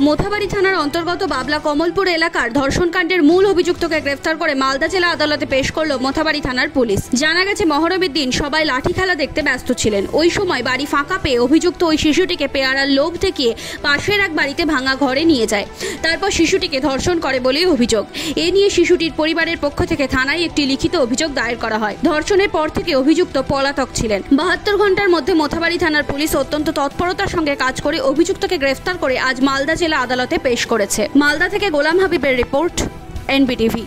মোথাবাড়ি থানার অন্তর্গত বাবলা কমলপুর এলাকার ধর্ষণকাণ্ডের মূল অভিযুক্তকে গ্রেফতার করে মালদা জেলা আদালতে পেশ করল মোথাবাড়ি থানার পুলিশ। জানা গেছে মহরমের দিন সবাই লাঠি খেলা দেখতে ব্যস্ত ছিলেন। ওই সময় বাড়ি ফাঁকা পেয়ে অভিযুক্ত ওই শিশুটিকে পেয়ারার লোভ দেখিয়ে পাশের এক বাড়িতে ভাঙা ঘরে নিয়ে যায়। তারপর শিশুটিকে ধর্ষণ করে বলেই অভিযোগ। এ নিয়ে শিশুটির পরিবারের পক্ষ থেকে থানায় একটি লিখিত অভিযোগ দায়ের করা হয়। ধর্ষণের পর থেকে অভিযুক্ত পলাতক ছিলেন। 72 ঘন্টার মধ্যে মোথাবাড়ি থানার পুলিশ অত্যন্ত তৎপরতার সঙ্গে কাজ করে অভিযুক্তকে গ্রেফতার করে আজ মালদা জেলা আদালতে পেশ করেছে। মালদা থেকে গোলাম হাবিবের রিপোর্ট, এনবিটিভি।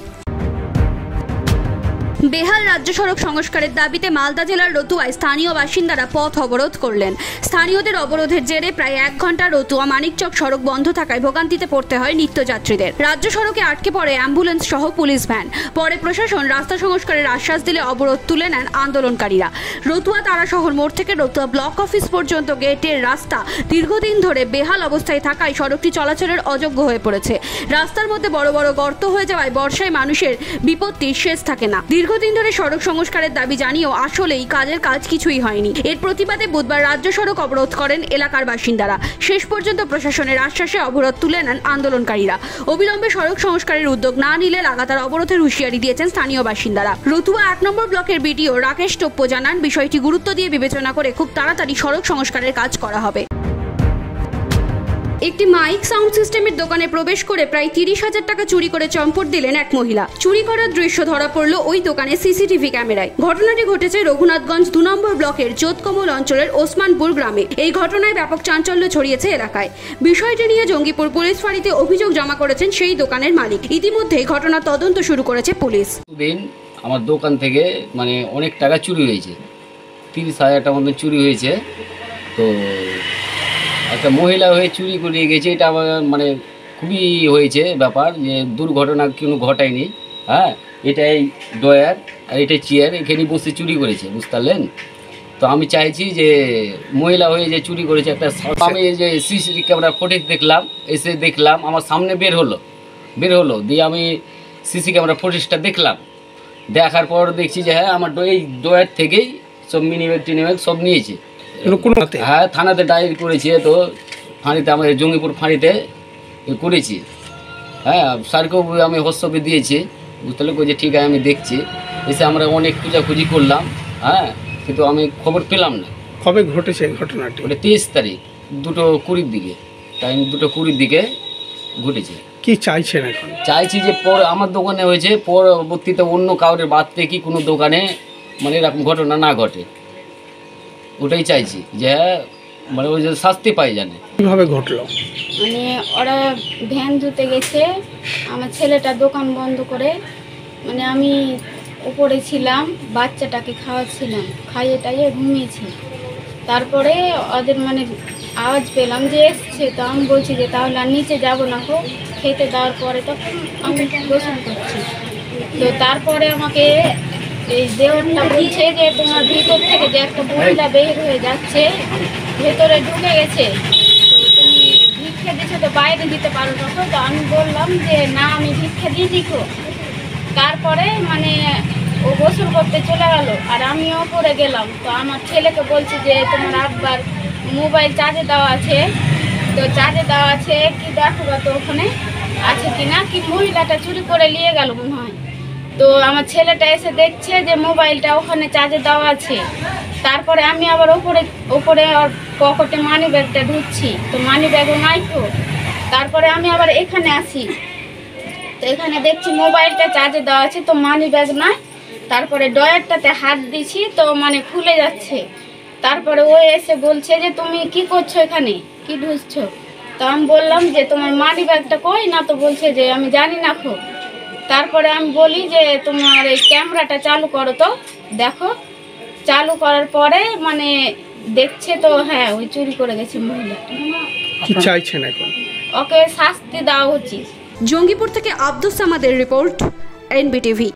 বেহাল রাজ্য সড়ক সংস্কারের দাবিতে মালদা জেলার রতুয়ায় স্থানীয় বাসিন্দারা পথ অবরোধ করলেন। স্থানীয়দের অবরোধের জেরে প্রায় 1 ঘন্টা রতুয়া মানিকচক সড়ক বন্ধ থাকায় ভোগান্তিতে পড়তে হয় নিত্যযাত্রীদের। রাজ্য সড়কে আটকে পড়ে অ্যাম্বুলেন্স সহ পুলিশ ভ্যান। পরে প্রশাসন রাস্তা সংস্কারের আশ্বাস দিলে অবরোধ তুলে নেন আন্দোলনকারীরা। রতুয়া তারাশহর মোড় থেকে রতুয়া ব্লক অফিস পর্যন্ত গেটের রাস্তা দীর্ঘদিন ধরে বেহাল অবস্থায় থাকায় সড়কটি চলাচলের অযোগ্য হয়ে পড়েছে। রাস্তার মধ্যে বড় বড় গর্ত হয়ে যাওয়ায় বর্ষায় মানুষের বিপত্তির শেষ থাকে না। দীর্ঘদিন ধরে সড়ক সংস্কারের দাবি জানিয়েও আসলেই কাজের কাজ কিছুই হয়নি। এর প্রতিবাদে বুধবার রাজ্য সড়ক অবরোধ করেন এলাকার বাসিন্দারা। শেষ পর্যন্ত প্রশাসনের আশ্বাসে অবরোধ তুলে নেন আন্দোলনকারীরা। অবিলম্বে সড়ক সংস্কারের উদ্যোগ না নিলে লাগাতার অবরোধের হুঁশিয়ারি দিয়েছেন স্থানীয় বাসিন্দারা। রতুয়া 1 নম্বর ব্লকের বিডিও রাকেশ টোপ্প জানান, বিষয়টি গুরুত্ব দিয়ে বিবেচনা করে খুব তাড়াতাড়ি সড়ক সংস্কারের কাজ করা হবে। একটি মাইক সাউন্ড সিস্টেমের দোকানে প্রবেশ করে প্রায় 30,000 টাকা চুরি করে চম্পট দিলেন এক মহিলা। চুরি করার দৃশ্য ধরা পড়ল ওই দোকানে সিসিটিভি ক্যামেরায়। ঘটনাটি ঘটেছে রঘুনাথগঞ্জ 2 নম্বর ব্লকের চোদকমল অঞ্চলের ওসমানপুর গ্রামে। এই ঘটনায় ব্যাপক চাঞ্চল্য ছড়িয়েছে এলাকায়। বিষয়টি নিয়ে জঙ্গিপুর পুলিশ ফাঁড়িতে অভিযোগ জমা করেছেন সেই দোকানের মালিক। ইতিমধ্যেই ঘটনার তদন্ত শুরু করেছে পুলিশ। দিন আমার দোকান থেকে অনেক টাকা চুরি হয়েছে, 30,000 টাকা মতো চুরি হয়েছে। তো একটা মহিলা হয়ে চুরি করে গেছে, এটা আমার খুবই হয়েছে ব্যাপার, যে দুর্ঘটনা কোনো ঘটায়নি। হ্যাঁ, এটাই ডয়ার আর এটাই চেয়ার, এখানেই বসে চুরি করেছে, বুঝতে পারলেন? তো আমি চাইছি যে মহিলা হয়ে যে চুরি করেছে একটা, আমি এই যে সিসিটিভি ক্যামেরা ফুটেজ দেখলাম, এসে দেখলাম আমার সামনে বের হলো দিয়ে আমি সিসি ক্যামেরা ফুটেজটা দেখলাম। দেখার পর দেখছি যে হ্যাঁ, আমার এই ডয়ার থেকেই সব মিনিব্যাগ টিনিব্যাগ সব নিয়েছে। হ্যাঁ, থানাতে ডায়েরি করেছি, তো ফাঁড়িতে আমাদের জঙ্গিপুর ফাঁড়িতে করেছি। হ্যাঁ, স্যারকেও আমি হস্তক্ষেপ দিয়েছি, বুঝতে পারলে যে ঠিক আছে আমি দেখছি। এসে আমরা অনেক খোঁজাখুঁজি করলাম, হ্যাঁ, কিন্তু আমি খবর পেলাম না। কবে ঘটেছে ঘটনাটি? ওটা 23 তারিখ 2:20 দিকে, টাইম 2:20 দিকে ঘটেছে। কি চাইছেন এখন? চাইছি যে পরে আমার দোকানে হয়েছে, পরবর্তীতে অন্য কাউরের বাদ থেকে কোনো দোকানে এরকম ঘটনা না ঘটে, ওটাই চাইছি যে ওই যে শাস্তি পাই জানে। কিভাবে ঘটলো? ওরা ভ্যান ধুতে গেছে, আমার ছেলেটা দোকান বন্ধ করে, আমি উপরে ছিলাম, বাচ্চাটাকে খাওয়াচ্ছিলাম, খাইয়ে টাইয়ে ঘুমিয়েছি। তারপরে ওদের আওয়াজ পেলাম যে এসছে, তো আমি বলছি যে তাহলে আর নিচে যাবো না, হোক খেতে দেওয়ার পরে তখন আমি গোসল করছি। তো তারপরে আমাকে এই দেওয়ারটা বলছে যে তোমার ভিতর থেকে যে একটা মহিলা বের হয়ে যাচ্ছে, ভেতরে ঢুকে গেছে, তো তুমি ভিক্ষা দিচ্ছ, তো বাইরে দিতে পারো না। তো আমি বললাম যে না, আমি ভিক্ষা দিয়েছি তো। তারপরে ও গোসল করতে চলে গেল, আর আমিও পরে গেলাম। তো আমার ছেলেকে বলছি যে তোমার আব্বার মোবাইল চার্জে দেওয়া আছে, তো চার্জে দেওয়া আছে কি দেখো তো ওখানে আছে কিনা, কি মহিলাটা চুরি করে নিয়ে গেল মনে হয়। তো আমার ছেলেটা এসে দেখছে যে মোবাইলটা ওখানে চার্জে দেওয়া আছে। তারপরে আমি আবার ওপরে ওর পকেটে মানি ব্যাগটা ঢুকছি, তো মানি ব্যাগও নাই তো। তারপরে আমি আবার এখানে আসি, তো এখানে দেখছি মোবাইলটা চার্জে দেওয়া আছে, তো মানি ব্যাগ নাই। তারপরে ডয়ারটাতে হাত দিছি, তো খুলে যাচ্ছে। তারপরে ও এসে বলছে যে তুমি কি করছো এখানে, কি ঢুকছো? তো আমি বললাম যে তোমার মানি ব্যাগটা কই না, তো বলছে যে আমি জানি না খো। তারপরে আমি বলি যে তোমার এই ক্যামেরাটা চালু করো, তো দেখো। চালু করার পরে দেখছে তো হ্যাঁ, ওই চুরি করে গেছে মহিলাটা। কি চাইছেন এখন? ওকে শাস্তি দেওয়া উচিত। জঙ্গিপুর থেকে আব্দুস সামাদের রিপোর্ট, এনবিটিভি।